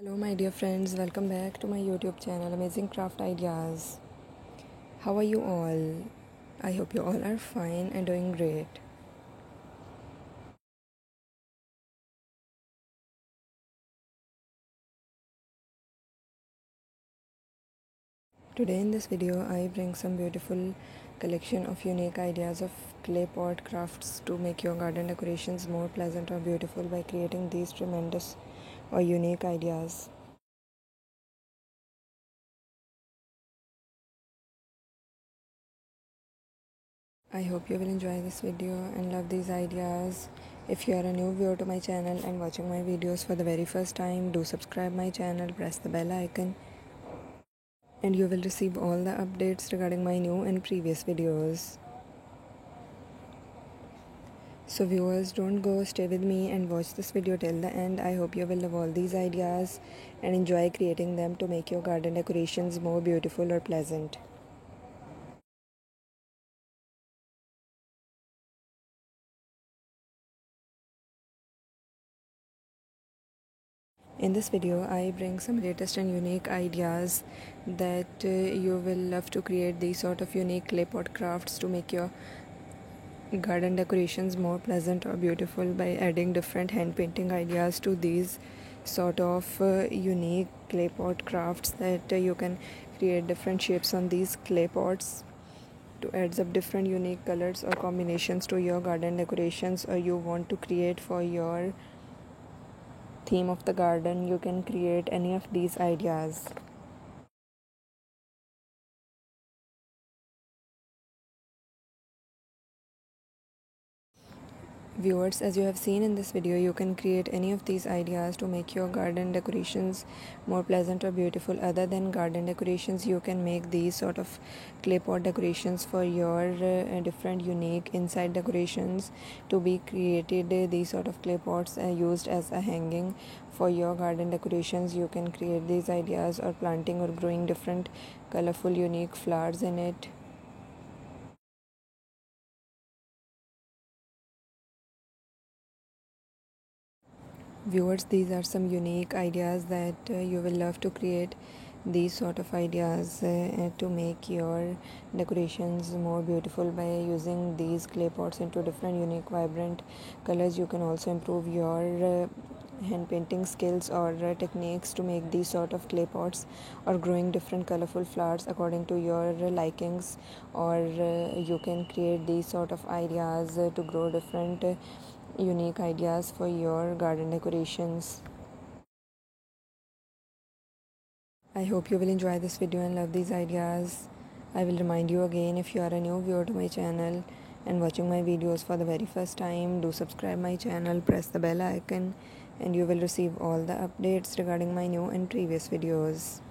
Hello, my dear friends, welcome back to my YouTube channel Amazing Craft Ideas. How are you all? I hope you all are fine and doing great. Today in this video, I bring some beautiful collection of unique ideas of clay pot crafts to make your garden decorations more pleasant or beautiful by creating these tremendous or unique ideas. I hope you will enjoy this video and love these ideas. If you are a new viewer to my channel and watching my videos for the very first time, do subscribe my channel, press the bell icon, and you will receive all the updates regarding my new and previous videos. So viewers, don't go, stay with me and watch this video till the end. I hope you will love all these ideas and enjoy creating them to make your garden decorations more beautiful or pleasant. In this video, I bring some latest and unique ideas that you will love to create these sort of unique clay pot crafts to make your garden decorations more pleasant or beautiful by adding different hand painting ideas to these sort of unique clay pot crafts that you can create different shapes on these clay pots to add up different unique colors or combinations to your garden decorations, or you want to create for your theme of the garden. You can create any of these ideas. Viewers, as you have seen in this video, you can create any of these ideas to make your garden decorations more pleasant or beautiful. Other than garden decorations, you can make these sort of clay pot decorations for your different unique inside decorations to be created. These sort of clay pots are used as a hanging for your garden decorations. You can create these ideas or planting or growing different colorful unique flowers in it. Viewers, these are some unique ideas that you will love to create these sort of ideas to make your decorations more beautiful by using these clay pots into different unique vibrant colors. You can also improve your hand painting skills or techniques to make these sort of clay pots or growing different colorful flowers according to your likings, or you can create these sort of ideas to grow different unique ideas for your garden decorations. I hope you will enjoy this video and love these ideas. I will remind you again, if you are a new viewer to my channel and watching my videos for the very first time, do subscribe my channel, press the bell icon, and you will receive all the updates regarding my new and previous videos.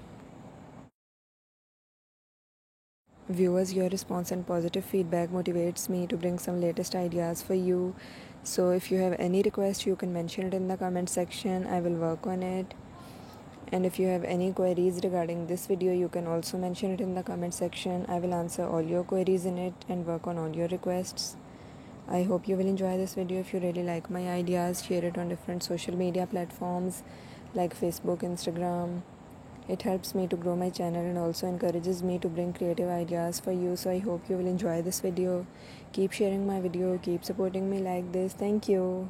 Viewers, your response and positive feedback motivates me to bring some latest ideas for you. So if you have any request, you can mention it in the comment section. I will work on it. And if you have any queries regarding this video, you can also mention it in the comment section. I will answer all your queries in it and work on all your requests. I hope you will enjoy this video. If you really like my ideas, share it on different social media platforms like Facebook, Instagram. It helps me to grow my channel and also encourages me to bring creative ideas for you. So I hope you will enjoy this video. Keep sharing my video, keep supporting me like this. Thank you.